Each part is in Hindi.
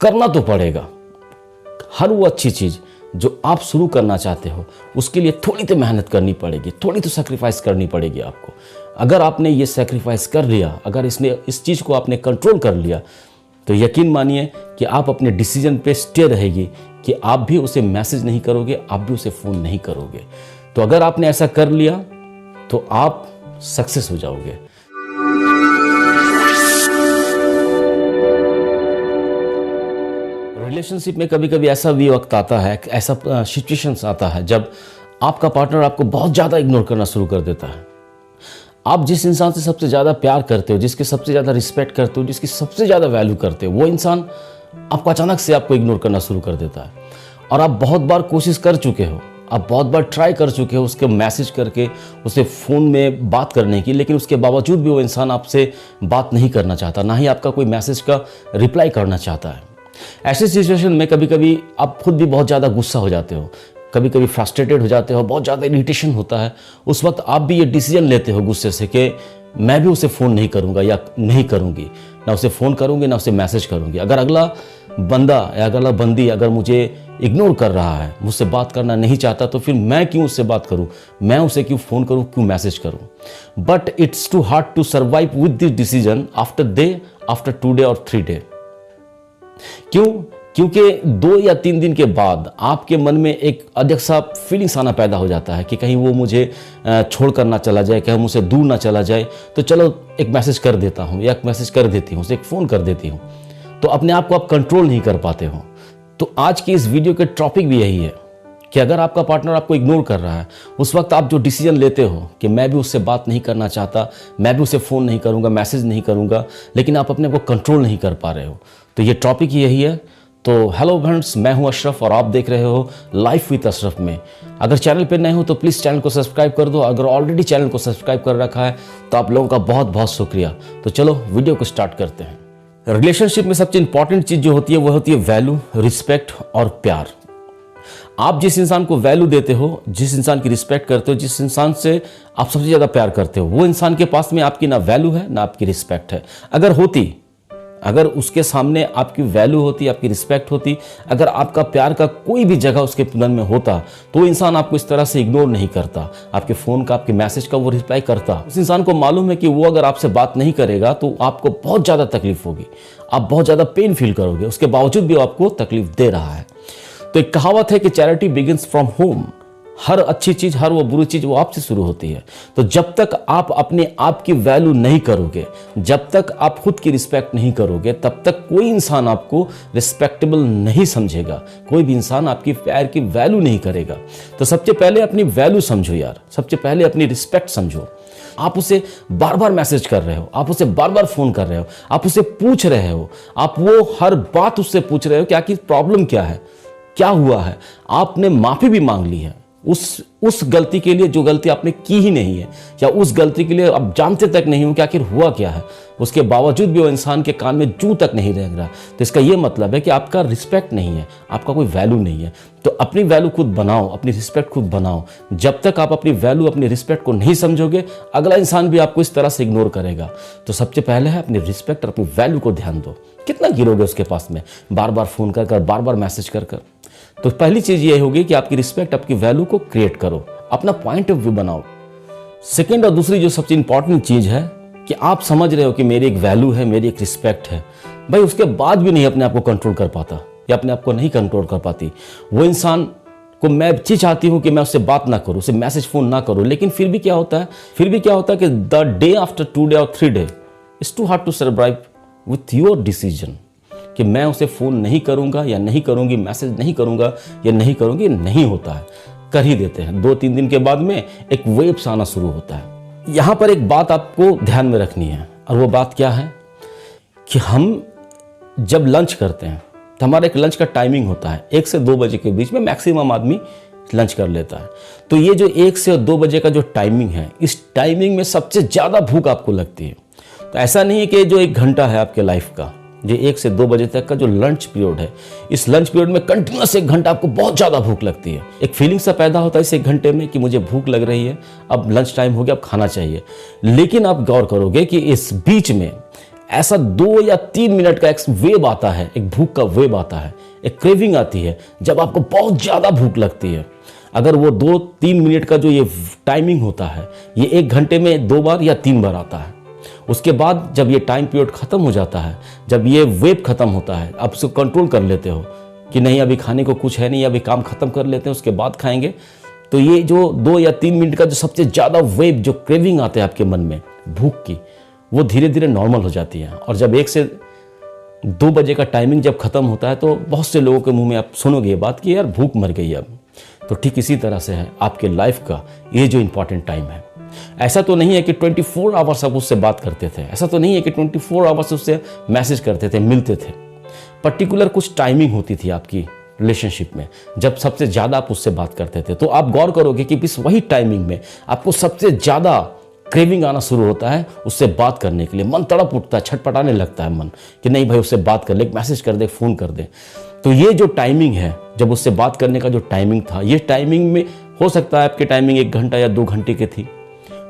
करना तो पड़ेगा। हर वो अच्छी चीज़ जो आप शुरू करना चाहते हो उसके लिए थोड़ी तो मेहनत करनी पड़ेगी, थोड़ी तो सेक्रीफाइस करनी पड़ेगी आपको। अगर आपने ये सेक्रीफाइस कर लिया, अगर इस चीज़ को आपने कंट्रोल कर लिया, तो यकीन मानिए कि आप अपने डिसीजन पे स्टे रहेगी कि आप भी उसे मैसेज नहीं करोगे, आप भी उसे फ़ोन नहीं करोगे। तो अगर आपने ऐसा कर लिया तो आप सक्सेस हो जाओगे। रिलेशनशिप में कभी कभी ऐसा भी वक्त आता है, ऐसा सिचुएशंस आता है जब आपका पार्टनर आपको बहुत ज़्यादा इग्नोर करना शुरू कर देता है। आप जिस इंसान से सबसे ज़्यादा प्यार करते हो, जिसके सबसे ज़्यादा रिस्पेक्ट करते हो, जिसकी सबसे ज़्यादा वैल्यू करते हो, वो इंसान आपको अचानक से आपको इग्नोर करना शुरू कर देता है। और आप बहुत बार कोशिश कर चुके हो, आप बहुत बार ट्राई कर चुके हो उसके मैसेज करके, उसे फ़ोन में बात करने की, लेकिन उसके बावजूद भी वो इंसान आपसे बात नहीं करना चाहता, ना ही आपका कोई मैसेज का रिप्लाई करना चाहता है। ऐसे सिचुएशन में कभी कभी आप खुद भी बहुत ज़्यादा गुस्सा हो जाते हो, कभी कभी फ्रस्ट्रेटेड हो जाते हो, बहुत ज़्यादा इरिटेशन होता है। उस वक्त आप भी ये डिसीजन लेते हो गुस्से से कि मैं भी उसे फ़ोन नहीं करूँगा या नहीं करूँगी, ना उसे फ़ोन करूँगी ना उसे मैसेज करूँगी। अगर अगला बंदा या अगला बंदी अगर मुझे इग्नोर कर रहा है, मुझसे बात करना नहीं चाहता, तो फिर मैं क्यों उससे बात करूँ, मैं उसे क्यों फ़ोन करूँ, क्यों मैसेज करूँ। But it's too hard to survive with this decision after 2 day और 3 डे। क्योंकि 2 या 3 दिन के बाद आपके मन में एक अजब सा फीलिंग्स आना पैदा हो जाता है कि कहीं वो मुझे छोड़ कर ना चला जाए, कहीं मुझसे दूर ना चला जाए, तो चलो एक मैसेज कर देता हूँ या एक मैसेज कर देती हूँ, उसे एक फ़ोन कर देती हूँ। तो अपने आप को आप कंट्रोल नहीं कर पाते हो। तो आज की इस वीडियो के टॉपिक भी यही है कि अगर आपका पार्टनर आपको इग्नोर कर रहा है, उस वक्त आप जो डिसीजन लेते हो कि मैं भी उससे बात नहीं करना चाहता, मैं भी उसे फ़ोन नहीं करूँगा, मैसेज नहीं करूँगा, लेकिन आप अपने को कंट्रोल नहीं कर पा रहे हो। तो ये टॉपिक यही है। तो हेलो फ्रेंड्स, मैं हूं अशरफ और आप देख रहे हो लाइफ विद अशरफ में। अगर चैनल पे नए हो तो प्लीज़ चैनल को सब्सक्राइब कर दो। अगर ऑलरेडी चैनल को सब्सक्राइब कर रखा है तो आप लोगों का बहुत बहुत शुक्रिया। तो चलो वीडियो को स्टार्ट करते हैं। रिलेशनशिप में सबसे इंपॉर्टेंट चीज़ जो होती है वो होती है वैल्यू, रिस्पेक्ट और प्यार। आप जिस इंसान को वैल्यू देते हो, जिस इंसान की रिस्पेक्ट करते हो, जिस इंसान से आप सबसे ज़्यादा प्यार करते हो, वो इंसान के पास में आपकी ना वैल्यू है ना आपकी रिस्पेक्ट है। अगर उसके सामने आपकी वैल्यू होती, आपकी रिस्पेक्ट होती, अगर आपका प्यार का कोई भी जगह उसके मन में होता, तो वो इंसान आपको इस तरह से इग्नोर नहीं करता, आपके फ़ोन का, आपके मैसेज का वो रिप्लाई करता। उस इंसान को मालूम है कि वो अगर आपसे बात नहीं करेगा तो आपको बहुत ज़्यादा तकलीफ होगी, आप बहुत ज़्यादा पेन फील करोगे, उसके बावजूद भी वो आपको तकलीफ दे रहा है। तो एक कहावत है कि चैरिटी बिगिंस फ्रॉम होम। हर अच्छी चीज़, हर वो बुरी चीज़ वो आपसे शुरू होती है। तो जब तक आप अपने आप की वैल्यू नहीं करोगे, जब तक आप खुद की रिस्पेक्ट नहीं करोगे, तब तक कोई इंसान आपको रिस्पेक्टेबल नहीं समझेगा, कोई भी इंसान आपकी प्यार की वैल्यू नहीं करेगा। तो सबसे पहले अपनी वैल्यू समझो यार, सबसे पहले अपनी रिस्पेक्ट समझो। आप उसे बार बार मैसेज कर रहे हो, आप उसे बार बार फ़ोन कर रहे हो, आप उसे पूछ रहे हो, आप वो हर बात उससे पूछ रहे हो कि आखिर प्रॉब्लम क्या है, क्या हुआ है। आपने माफ़ी भी मांग ली है उस गलती के लिए जो गलती आपने की ही नहीं है, या उस गलती के लिए आप जानते तक नहीं हो कि आखिर हुआ क्या है। उसके बावजूद भी वो इंसान के कान में जूं तक नहीं रह रहा। तो इसका ये मतलब है कि आपका रिस्पेक्ट नहीं है, आपका कोई वैल्यू नहीं है। तो अपनी वैल्यू खुद बनाओ, अपनी रिस्पेक्ट खुद बनाओ। जब तक आप अपनी वैल्यू, अपनी रिस्पेक्ट को नहीं समझोगे, अगला इंसान भी आपको इस तरह से इग्नोर करेगा। तो सबसे पहले है अपनी रिस्पेक्ट और अपनी वैल्यू को ध्यान दो। कितना गिरोगे उसके पास में, बार बार फ़ोन कर, बार बार मैसेज कर। तो पहली चीज़ ये होगी कि आपकी रिस्पेक्ट, आपकी वैल्यू को क्रिएट करो, अपना पॉइंट ऑफ व्यू बनाओ। सेकंड और दूसरी जो सबसे इंपॉर्टेंट चीज़ है कि आप समझ रहे हो कि मेरी एक वैल्यू है, मेरी एक रिस्पेक्ट है। भाई उसके बाद भी नहीं अपने आप को कंट्रोल कर पाता या अपने आप को नहीं कंट्रोल कर पाती, वो इंसान को मैं चाहती हूँ कि मैं उससे बात ना करूँ, उसे मैसेज फ़ोन ना करूँ, लेकिन फिर भी क्या होता है कि द डे आफ्टर 2 डे और 3 day it's too hard to survive with your decision कि मैं उसे फ़ोन नहीं करूँगा या नहीं करूँगी, मैसेज नहीं करूँगा या नहीं करूँगी। नहीं होता है, कर ही देते हैं। 2-3 दिन के बाद में एक वेव्स आना शुरू होता है। यहाँ पर एक बात आपको ध्यान में रखनी है, और वो बात क्या है कि हम जब लंच करते हैं तो हमारा एक लंच का टाइमिंग होता है, 1 से 2 बजे के बीच में मैक्सिमम आदमी लंच कर लेता है। तो ये जो 1 से 2 बजे का जो टाइमिंग है, इस टाइमिंग में सबसे ज़्यादा भूख आपको लगती है। तो ऐसा नहीं है कि जो 1 घंटा है आपके लाइफ का, ये 1 से 2 बजे तक का जो लंच पीरियड है, इस लंच पीरियड में कंटिन्यूस 1 घंटा आपको बहुत ज़्यादा भूख लगती है। एक फीलिंग सा पैदा होता है इस 1 घंटे में कि मुझे भूख लग रही है, अब लंच टाइम हो गया, अब खाना चाहिए। लेकिन आप गौर करोगे कि इस बीच में ऐसा 2 या 3 मिनट का एक वेव आता है, एक भूख का वेव आता है, एक क्रेविंग आती है जब आपको बहुत ज़्यादा भूख लगती है। अगर वो 2-3 मिनट का जो ये टाइमिंग होता है, ये 1 घंटे में 2 बार या 3 बार आता है। उसके बाद जब ये टाइम पीरियड ख़त्म हो जाता है, जब ये वेव ख़त्म होता है, आप उसको कंट्रोल कर लेते हो कि नहीं अभी खाने को कुछ है नहीं, अभी काम ख़त्म कर लेते हैं उसके बाद खाएंगे, तो ये जो 2 या 3 मिनट का जो सबसे ज़्यादा वेव जो क्रेविंग आते हैं आपके मन में भूख की, वो धीरे धीरे नॉर्मल हो जाती है। और जब 1 से 2 बजे का टाइमिंग जब ख़त्म होता है तो बहुत से लोगों के मुंह में आप सुनोगे ये बात कि यार भूख मर गई अब। तो ठीक इसी तरह से है आपके लाइफ का ये जो इंपॉर्टेंट टाइम है। ऐसा तो नहीं है कि 24 आवर्स आप उससे बात करते थे, ऐसा तो नहीं है कि 24 आवर्स उससे मैसेज करते थे, मिलते थे। पर्टिकुलर कुछ टाइमिंग होती थी आपकी रिलेशनशिप में जब सबसे ज़्यादा आप उससे बात करते थे। तो आप गौर करोगे कि इस वही टाइमिंग में आपको सबसे ज़्यादा क्रेविंग आना शुरू होता है उससे बात करने के लिए। मन तड़प उठता है, छटपटाने लगता है मन कि नहीं भाई उससे बात कर ले, एक मैसेज कर दे, फ़ोन कर दे। तो ये जो टाइमिंग है, जब उससे बात करने का जो टाइमिंग था, ये टाइमिंग में हो सकता है आपकी टाइमिंग 1 घंटा या 2 घंटे की थी।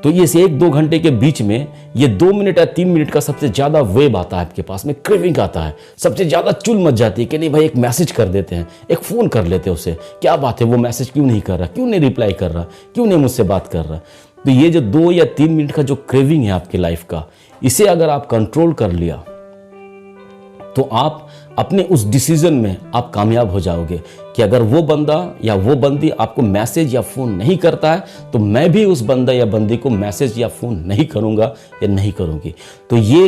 तो ये 1-2 घंटे के बीच में ये 2 मिनट या 3 मिनट का सबसे ज़्यादा वेव आता है आपके पास में, क्रेविंग आता है, सबसे ज़्यादा चुल मच जाती है कि नहीं भाई एक मैसेज कर देते हैं, एक फ़ोन कर लेते हैं उससे, क्या बात है वो मैसेज क्यों नहीं कर रहा, क्यों नहीं रिप्लाई कर रहा, क्यों नहीं मुझसे बात कर रहा। तो ये जो 2 या 3 मिनट का जो क्रेविंग है आपकी लाइफ का, इसे अगर आप कंट्रोल कर लिया तो आप अपने उस डिसीजन में आप कामयाब हो जाओगे कि अगर वो बंदा या वो बंदी आपको मैसेज या फ़ोन नहीं करता है तो मैं भी उस बंदा या बंदी को मैसेज या फ़ोन नहीं करूँगा या नहीं करूँगी। तो ये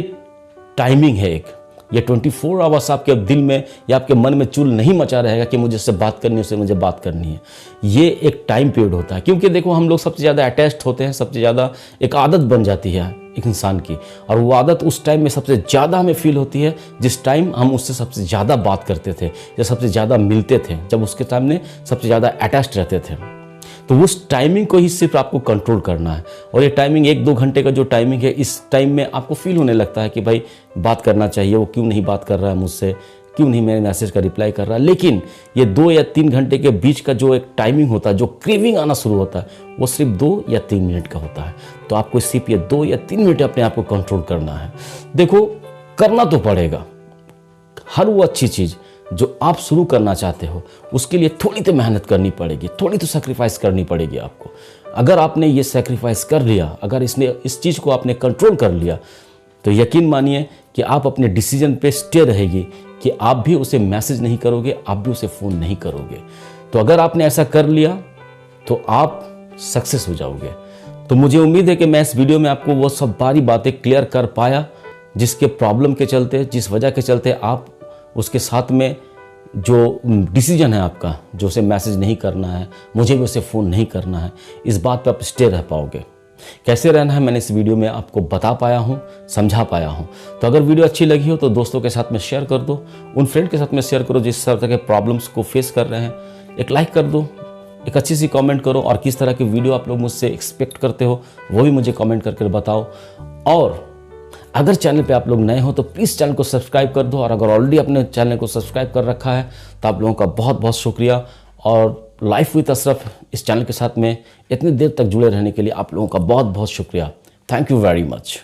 टाइमिंग है एक, ये 24 आवर्स आपके दिल में या आपके मन में चुल नहीं मचा रहेगा कि मुझे उससे बात करनी है, उससे मुझे बात करनी है। ये एक टाइम पीरियड होता है, क्योंकि देखो हम लोग सबसे ज़्यादा अटैच्ड होते हैं, सबसे ज़्यादा एक आदत बन जाती है एक इंसान की, और वो आदत उस टाइम में सबसे ज़्यादा हमें फील होती है जिस टाइम हम उससे सबसे ज़्यादा बात करते थे या सबसे ज़्यादा मिलते थे, जब उसके सामने सबसे ज़्यादा अटैच्ड रहते थे। तो उस टाइमिंग को ही सिर्फ आपको कंट्रोल करना है। और ये टाइमिंग 1-2 घंटे का जो टाइमिंग है, इस टाइम में आपको फील होने लगता है कि भाई बात करना चाहिए, वो क्यों नहीं बात कर रहा है मुझसे, क्यों नहीं मेरे मैसेज का रिप्लाई कर रहा है। लेकिन ये 2 या 3 घंटे के बीच का जो एक टाइमिंग होता है, जो क्रेविंग आना शुरू होता है, वो सिर्फ 2 या 3 मिनट का होता है। तो आपको सिर्फ ये 2 या 3 मिनट अपने आप को कंट्रोल करना है। देखो करना तो पड़ेगा, हर वो अच्छी चीज़ जो आप शुरू करना चाहते हो उसके लिए थोड़ी तो मेहनत करनी पड़ेगी, थोड़ी तो सेक्रीफाइस करनी पड़ेगी आपको। अगर आपने ये सेक्रीफाइस कर लिया, अगर इस चीज़ को आपने कंट्रोल कर लिया, तो यकीन मानिए कि आप अपने डिसीजन पे स्टे रहेगी कि आप भी उसे मैसेज नहीं करोगे, आप भी उसे फ़ोन नहीं करोगे। तो अगर आपने ऐसा कर लिया तो आप सक्सेस हो जाओगे। तो मुझे उम्मीद है कि मैं इस वीडियो में आपको वो सब सारी बातें क्लियर कर पाया जिसके प्रॉब्लम के चलते, जिस वजह के चलते आप उसके साथ में जो डिसीजन है आपका, जो उसे मैसेज नहीं करना है, मुझे भी उसे फ़ोन नहीं करना है, इस बात पर आप स्टे रह पाओगे। कैसे रहना है मैंने इस वीडियो में आपको बता पाया हूँ, समझा पाया हूँ। तो अगर वीडियो अच्छी लगी हो तो दोस्तों के साथ में शेयर कर दो, उन फ्रेंड के साथ में शेयर करो जिस तरह के प्रॉब्लम्स को फेस कर रहे हैं। एक लाइक कर दो, एक अच्छी सी कमेंट करो, और किस तरह की वीडियो आप लोग मुझसे एक्सपेक्ट करते हो वो भी मुझे कमेंट करके बताओ। और अगर चैनल पे आप लोग नए हो तो प्लीज़ चैनल को सब्सक्राइब कर दो, और अगर ऑलरेडी अपने चैनल को सब्सक्राइब कर रखा है तो आप लोगों का बहुत बहुत शुक्रिया। और लाइफ विद अशरफ इस चैनल के साथ में इतनी देर तक जुड़े रहने के लिए आप लोगों का बहुत बहुत शुक्रिया। Thank you very much.